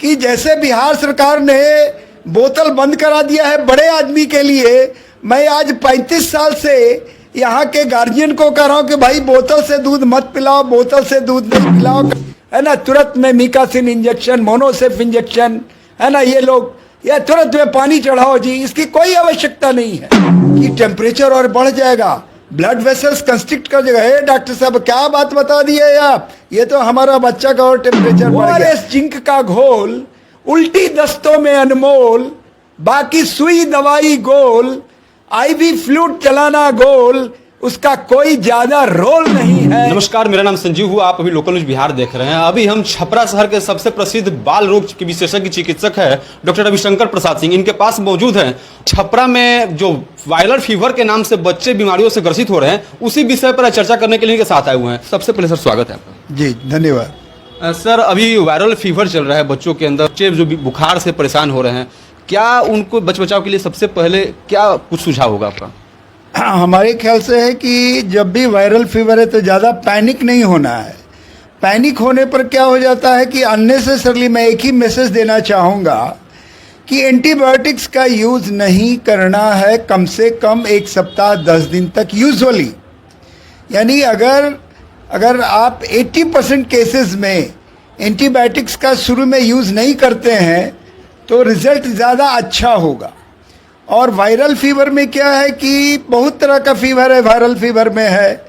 कि जैसे बिहार सरकार ने बोतल बंद करा दिया है बड़े आदमी के लिए, मैं आज 35 साल से यहाँ के गार्जियन को कह रहा हूँ कि भाई बोतल से दूध मत पिलाओ, बोतल से दूध नहीं पिलाओ, है ना। तुरंत में मिकासिन इंजेक्शन, मोनोसेफ इंजेक्शन, है ना, ये लोग, या तुरंत में पानी चढ़ाओ जी, इसकी कोई आवश्यकता नहीं है कि टेम्परेचर और बढ़ जाएगा, ब्लड वेसल्स कंस्ट्रिक्ट कर जाएगा। हे डॉक्टर साहब क्या बात बता दिए आप, ये तो हमारा बच्चा का और टेम्परेचर बढ़ गया। जिंक का घोल उल्टी दस्तों में अनमोल, बाकी सुई दवाई गोल, आईवी फ्लूइड चलाना गोल, उसका कोई ज्यादा रोल नहीं है। नमस्कार, मेरा नाम संजीव हुआ, आप अभी लोकल न्यूज बिहार देख रहे हैं। अभी हम छपरा शहर के सबसे प्रसिद्ध बाल रोग के विशेषज्ञ चिकित्सक है डॉक्टर रविशंकर प्रसाद सिंह, इनके पास मौजूद हैं। छपरा में जो वायरल फीवर के नाम से बच्चे बीमारियों से ग्रसित हो रहे हैं, उसी विषय पर चर्चा करने के लिए इनके साथ आए हुए हैं। सबसे पहले सर स्वागत है आपका। जी धन्यवाद। सर, अभी वायरल फीवर चल रहा है बच्चों के अंदर, बच्चे जो बुखार से परेशान हो रहे हैं, क्या उनको बचाव के लिए सबसे पहले क्या कुछ सुझाव होगा आपका? हमारे ख्याल से है कि जब भी वायरल फीवर है तो ज़्यादा पैनिक नहीं होना है। पैनिक होने पर क्या हो जाता है कि अननेसेसरली मैं एक ही मैसेज देना चाहूँगा कि एंटीबायोटिक्स का यूज़ नहीं करना है कम से कम 1 सप्ताह 10 दिन तक यूजुअली। यानी अगर आप 80% केसेस में एंटीबायोटिक्स का शुरू में यूज़ नहीं करते हैं तो रिज़ल्ट ज़्यादा अच्छा होगा। और वायरल फीवर में क्या है कि बहुत तरह का फीवर है, वायरल फीवर में है,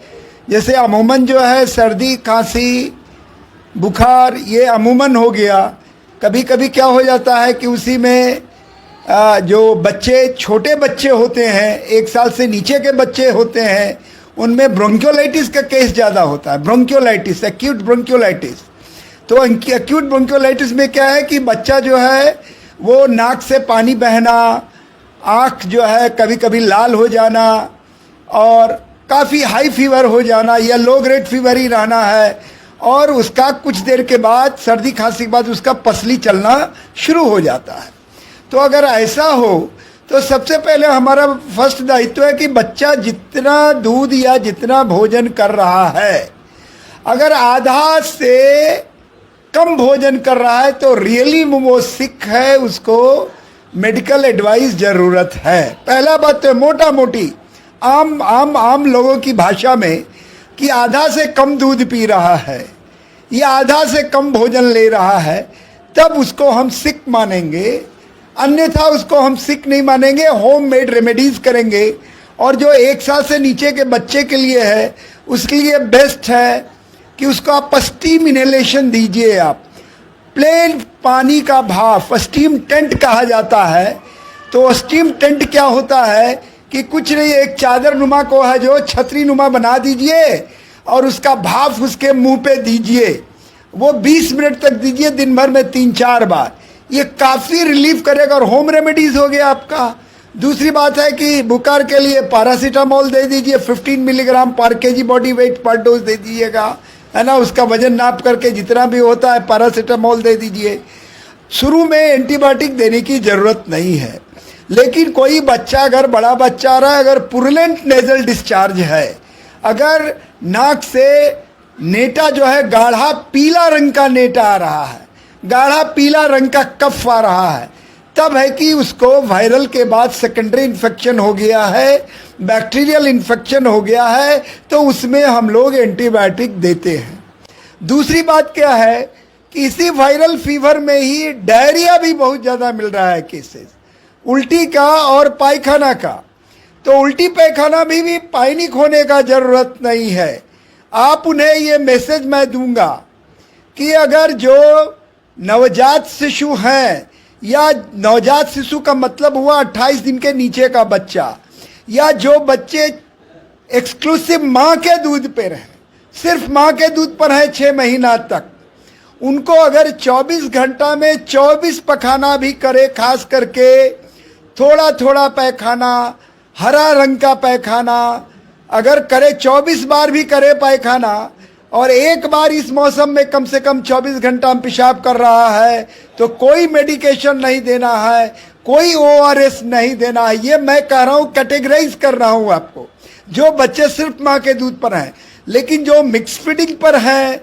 जैसे अमूमन जो है सर्दी खांसी बुखार, ये अमूमन हो गया। कभी कभी क्या हो जाता है कि उसी में जो बच्चे, छोटे बच्चे होते हैं, 1 साल से नीचे के बच्चे होते हैं, उनमें ब्रोंकियोलाइटिस का केस ज़्यादा होता है। Bronchiolitis, acute bronchiolitis. तो एक्यूट ब्रोंकियोलाइटिस में क्या है कि बच्चा जो है वो नाक से पानी बहना, आँख जो है कभी कभी लाल हो जाना और काफ़ी हाई फीवर हो जाना या लो ग्रेड फीवर ही रहना है, और उसका कुछ देर के बाद सर्दी खांसी के बाद उसका पसली चलना शुरू हो जाता है। तो अगर ऐसा हो तो सबसे पहले हमारा फर्स्ट दायित्व है कि बच्चा जितना दूध या जितना भोजन कर रहा है, अगर आधा से कम भोजन कर रहा है तो रियली वो सिक है, उसको मेडिकल एडवाइस ज़रूरत है। पहला बात तो मोटा मोटी आम लोगों की भाषा में कि आधा से कम दूध पी रहा है या आधा से कम भोजन ले रहा है, तब उसको हम सिक मानेंगे, अन्यथा उसको हम सिक नहीं मानेंगे। होम मेड रेमेडीज़ करेंगे। और जो 1 साल से नीचे के बच्चे के लिए है, उसके लिए बेस्ट है कि उसको आप स्टीम इनहेलेशन दीजिए। आप प्लेन पानी का भाप, स्टीम टेंट कहा जाता है। तो स्टीम टेंट क्या होता है कि कुछ नहीं, एक चादर नुमा को है जो छतरी नुमा बना दीजिए और उसका भाप उसके मुंह पे दीजिए। वो 20 मिनट तक दीजिए, दिन भर में 3-4 बार। ये काफ़ी रिलीफ करेगा और होम रेमेडीज़ हो गया आपका। दूसरी बात है कि बुखार के लिए पैरासीटामोल दे दीजिए, 15 मिलीग्राम पर केजी बॉडी वेट पर डोज दे दीजिएगा, है ना। उसका वजन नाप करके जितना भी होता है पैरासीटामोल दे दीजिए। शुरू में एंटीबायोटिक देने की ज़रूरत नहीं है। लेकिन कोई बच्चा, अगर बड़ा बच्चा आ रहा है, अगर पुरलेंट नेजल डिस्चार्ज है, अगर नाक से नेटा जो है गाढ़ा पीला रंग का नेटा आ रहा है, गाढ़ा पीला रंग का कफ आ रहा है, तब है कि उसको वायरल के बाद सेकेंडरी इन्फेक्शन हो गया है, बैक्टीरियल इन्फेक्शन हो गया है, तो उसमें हम लोग एंटीबायोटिक देते हैं। दूसरी बात क्या है कि इसी वायरल फीवर में ही डायरिया भी बहुत ज़्यादा मिल रहा है केसेस, उल्टी का और पायखाना का। तो उल्टी पायखाना भी पैनिक होने का ज़रूरत नहीं है। आप उन्हें ये मैसेज मैं दूंगा कि अगर जो नवजात शिशु हैं, या नवजात शिशु का मतलब हुआ 28 दिन के नीचे का बच्चा, या जो बच्चे एक्सक्लूसिव माँ के दूध पर हैं, सिर्फ माँ के दूध पर है 6 महीना तक, उनको अगर 24 घंटा में 24 पखाना भी करे, खास करके थोड़ा थोड़ा पैखाना, हरा रंग का पैखाना अगर करे, 24 बार भी करे पैखाना, और एक बार इस मौसम में कम से कम 24 घंटा में पेशाब कर रहा है, तो कोई मेडिकेशन नहीं देना है, कोई ORS नहीं देना है। ये मैं कह रहा हूँ, कैटेगराइज कर रहा हूँ आपको। जो बच्चे सिर्फ माँ के दूध पर हैं, लेकिन जो मिक्स फीडिंग पर हैं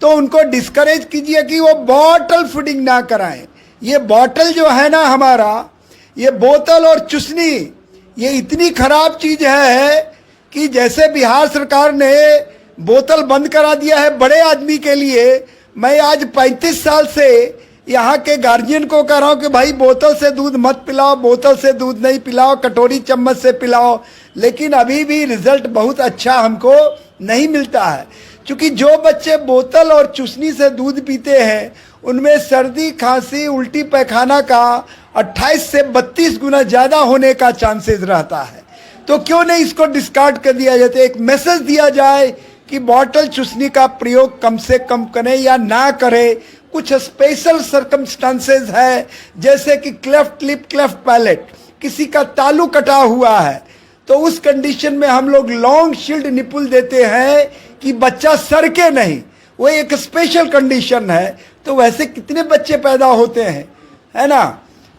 तो उनको डिस्करेज कीजिए कि वो बॉटल फीडिंग ना कराएं। ये बॉटल जो है ना हमारा, ये बोतल और चुस्नी, ये इतनी खराब चीज है कि जैसे बिहार सरकार ने बोतल बंद करा दिया है बड़े आदमी के लिए, मैं आज 35 साल से यहाँ के गार्जियन को कह रहा हूँ कि भाई बोतल से दूध मत पिलाओ, बोतल से दूध नहीं पिलाओ, कटोरी चम्मच से पिलाओ, लेकिन अभी भी रिजल्ट बहुत अच्छा हमको नहीं मिलता है। क्योंकि जो बच्चे बोतल और चुस्नी से दूध पीते हैं उनमें सर्दी, खांसी, उल्टी, पैखाना का 28 से 32 गुना ज़्यादा होने का चांसेस रहता है। तो क्यों नहीं इसको डिस्कार्ड कर दिया जाता है? एक मैसेज दिया जाए कि बॉटल चुस्नी का प्रयोग कम से कम करें या ना करें। कुछ स्पेशल सर्कमस्टांसेस है, जैसे कि क्लेफ्ट लिप, क्लेफ्ट पैलेट, किसी का तालू कटा हुआ है, तो उस कंडीशन में हम लोग लॉन्ग शील्ड निपुल देते हैं कि बच्चा सरके नहीं। वो एक स्पेशल कंडीशन है। तो वैसे कितने बच्चे पैदा होते हैं, है ना?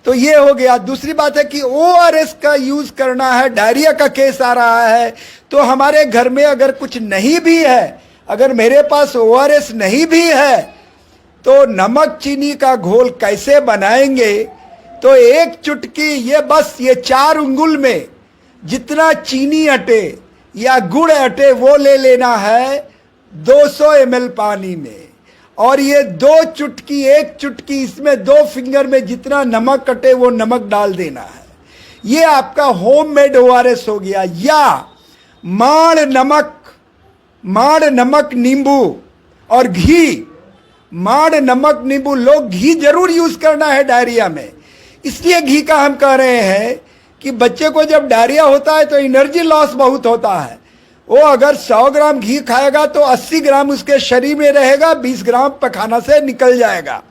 तो ये हो गया। दूसरी बात है कि ORS का यूज करना है। डायरिया का केस आ रहा है, तो हमारे घर में अगर कुछ नहीं भी है, अगर मेरे पास ORS नहीं भी है, तो नमक चीनी का घोल कैसे बनाएंगे? तो एक चुटकी, ये बस ये 4 उंगल में जितना चीनी अटे या गुड़ अटे वो ले लेना है 200 ml पानी में, और ये 2 चुटकी, 1 चुटकी, इसमें 2 फिंगर में जितना नमक अटे वो नमक डाल देना है। ये आपका होममेड ORS हो गया। या माड़ नमक नींबू और घी, माड़ नमक नींबू, लोग घी जरूर यूज करना है डायरिया में। इसलिए घी का हम कह रहे हैं कि बच्चे को जब डायरिया होता है तो एनर्जी लॉस बहुत होता है। वो अगर 100 ग्राम घी खाएगा तो 80 ग्राम उसके शरीर में रहेगा, 20 ग्राम पखाना से निकल जाएगा।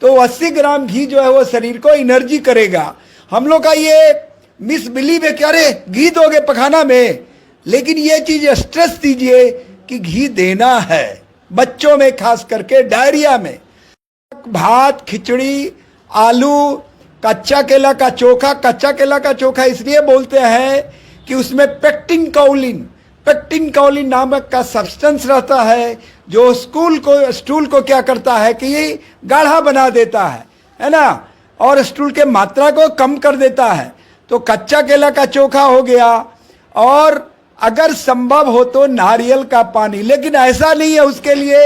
तो 80 ग्राम घी जो है वो शरीर को एनर्जी करेगा। हम लोग का ये मिसबिलीव है कि अरे घी दोगे पखाना में, लेकिन ये चीज स्ट्रेस दीजिए कि घी देना है बच्चों में, खास करके डायरिया में। भात, खिचड़ी, आलू, कच्चा केला का चोखा। कच्चा केला का चोखा इसलिए बोलते हैं कि उसमें पेक्टिन कौलिन नामक का सब्सटेंस रहता है, जो स्टूल को क्या करता है कि ये गाढ़ा बना देता है ना, और स्टूल के मात्रा को कम कर देता है। तो कच्चा केला का चोखा हो गया, और अगर संभव हो तो नारियल का पानी। लेकिन ऐसा नहीं है, उसके लिए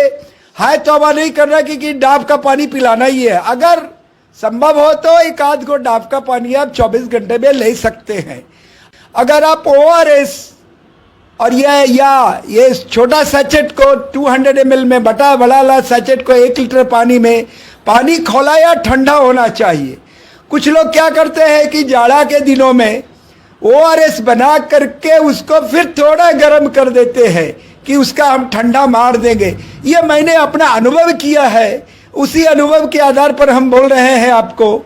हाय तौबा नहीं करना कि डाब का पानी पिलाना ही है। अगर संभव हो तो एक आध को डाब का पानी आप 24 घंटे में ले सकते हैं। अगर आप ORS और ये छोटा सैचेट को 200 ml में बड़ा वाला सैचेट को 1 लीटर पानी में, पानी खौला या ठंडा होना चाहिए। कुछ लोग क्या करते हैं कि जाड़ा के दिनों में ORS बना करके उसको फिर थोड़ा गर्म कर देते हैं कि उसका हम ठंडा मार देंगे। ये मैंने अपना अनुभव किया है, उसी अनुभव के आधार पर हम बोल रहे हैं आपको।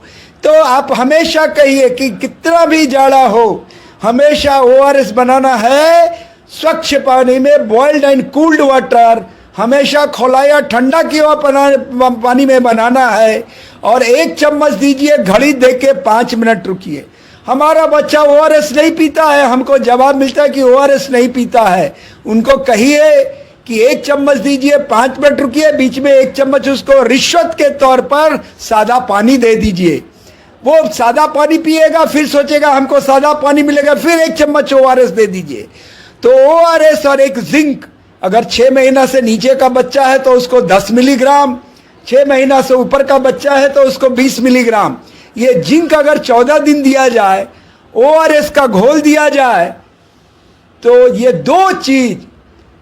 तो आप हमेशा कहिए कि कितना भी जाड़ा हो, हमेशा ORS बनाना है स्वच्छ पानी में, बॉइल्ड एंड कूल्ड वाटर, हमेशा खौलाया ठंडा किया हुआ पानी में बनाना है। और 1 चम्मच दीजिए, घड़ी देख के 5 मिनट रुकिए। हमारा बच्चा ORS नहीं पीता है, हमको जवाब मिलता है कि ORS नहीं पीता है। उनको कहिए कि 1 चम्मच दीजिए, 5 मिनट रुकिए, बीच में 1 चम्मच उसको रिश्वत के तौर पर सादा पानी दे दीजिए। वो सादा पानी पिएगा, फिर सोचेगा हमको सादा पानी मिलेगा, फिर 1 चम्मच ORS दे दीजिए। तो ORS और एक जिंक, अगर 6 महीना से नीचे का बच्चा है तो उसको 10 मिलीग्राम, 6 महीना से ऊपर का बच्चा है तो उसको 20 मिलीग्राम। ये जिंक अगर 14 दिन दिया जाए, ORS का घोल दिया जाए, तो ये 2 चीज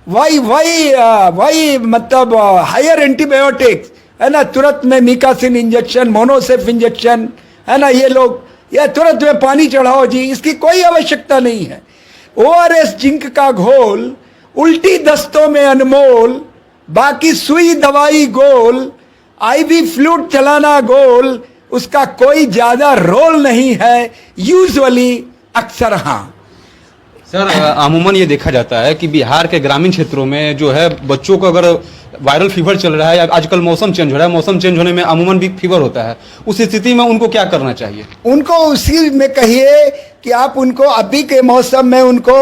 वही मतलब हायर एंटीबायोटिक्स है ना, तुरंत में मिकासिन इंजेक्शन, मोनोसेफ इंजेक्शन है ना, ये लोग या तुरंत में पानी चढ़ाओ जी, इसकी कोई आवश्यकता नहीं है। ORS जिंक का घोल उल्टी दस्तों में अनमोल, बाकी सुई दवाई गोल, IV फ्लूइड चलाना गोल, उसका कोई ज्यादा रोल नहीं है यूजुअली, अक्सर। हाँ सर, अमूमन ये देखा जाता है कि बिहार के ग्रामीण क्षेत्रों में जो है बच्चों को अगर वायरल फीवर चल रहा है, आजकल मौसम चेंज हो रहा है, मौसम चेंज होने में अमूमन भी फीवर होता है, उस स्थिति में उनको क्या करना चाहिए? उनको उसी में कहिए कि आप उनको अभी के मौसम में उनको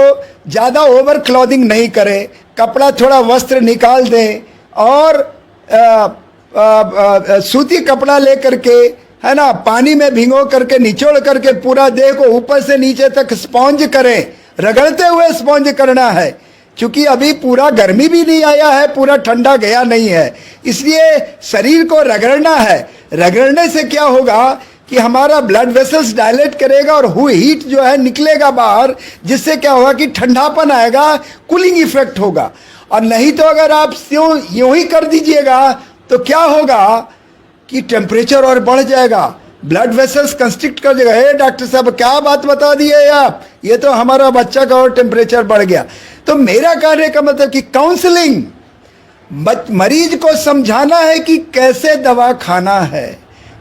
ज़्यादा ओवर क्लॉथिंग नहीं करें, कपड़ा थोड़ा वस्त्र निकाल दें, और सूती कपड़ा लेकर के, है ना, पानी में भिगो करके निचोड़ करके पूरा देह को ऊपर से नीचे तक स्पॉन्ज करें, रगड़ते हुए स्पॉन्ज करना है, क्योंकि अभी पूरा गर्मी भी नहीं आया है, पूरा ठंडा गया नहीं है, इसलिए शरीर को रगड़ना है। रगड़ने से क्या होगा कि हमारा ब्लड वेसल्स डायलेट करेगा और हीट जो है निकलेगा बाहर, जिससे क्या होगा कि ठंडापन आएगा, कूलिंग इफेक्ट होगा। और नहीं तो अगर आप यूं ही कर दीजिएगा तो क्या होगा कि टेम्परेचर और बढ़ जाएगा, ब्लड वेसल्स कंस्ट्रिक्ट कर देगा। हे डॉक्टर साहब क्या बात बता दिए आप, ये तो हमारा बच्चा का और टेम्परेचर बढ़ गया। तो मेरा कहने का मतलब कि काउंसलिंग, मरीज को समझाना है कि कैसे दवा खाना है,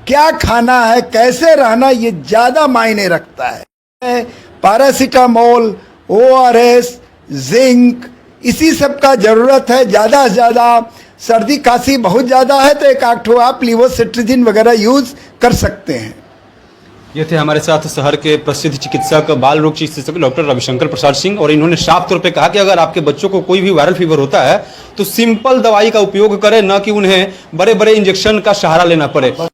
क्या खाना है, कैसे रहना, ये ज़्यादा मायने रखता है। पैरासीटामोल, ORS, जिंक, इसी सब का ज़रूरत है। ज़्यादा से ज़्यादा सर्दी खांसी बहुत ज़्यादा है तो एक आठ आप लिवोसिट्रिजिन वगैरह यूज़ कर सकते हैं। ये थे हमारे साथ शहर के प्रसिद्ध चिकित्सक, बाल रोग चिकित्सक डॉक्टर रविशंकर प्रसाद सिंह, और इन्होंने साफ तौर पे कहा कि अगर आपके बच्चों को कोई भी वायरल फीवर होता है तो सिंपल दवाई का उपयोग करें, न कि उन्हें बड़े बड़े इंजेक्शन का सहारा लेना पड़े।